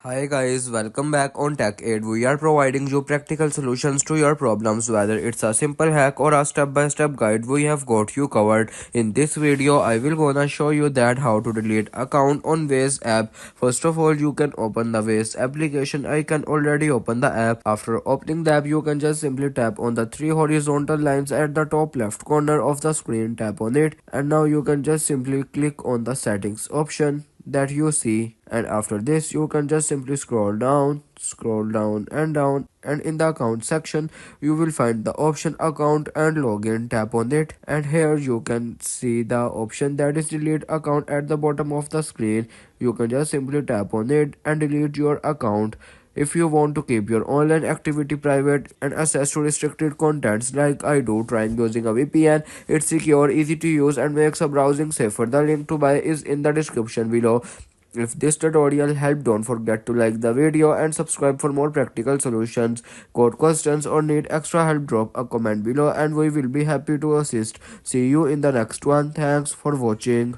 Hi guys, welcome back on Tech Aid. We are providing you practical solutions to your problems, whether it's a simple hack or a step-by-step guide. We have got you covered. In this video, I will gonna show you that how to delete account on Waze app. First of all, you can open the Waze application. I can already open the app. After opening the app, you can just simply tap on the three horizontal lines at the top left corner of the screen. Tap on it, and now you can just simply click on the settings option that you see, and after this you can just simply scroll down and down, and in the account section you will find the option account and login. Tap on it, and here you can see the option that is delete account at the bottom of the screen. You can just simply tap on it and delete your account. If you want to keep your online activity private and access to restricted contents like I do, trying using a VPN. It's secure, easy to use, and makes a browsing safer. The link to buy is in the description below. If this tutorial helped, don't forget to like the video and subscribe for more practical solutions. Got questions or need extra help, drop a comment below and we will be happy to assist. See you in the next one. Thanks for watching.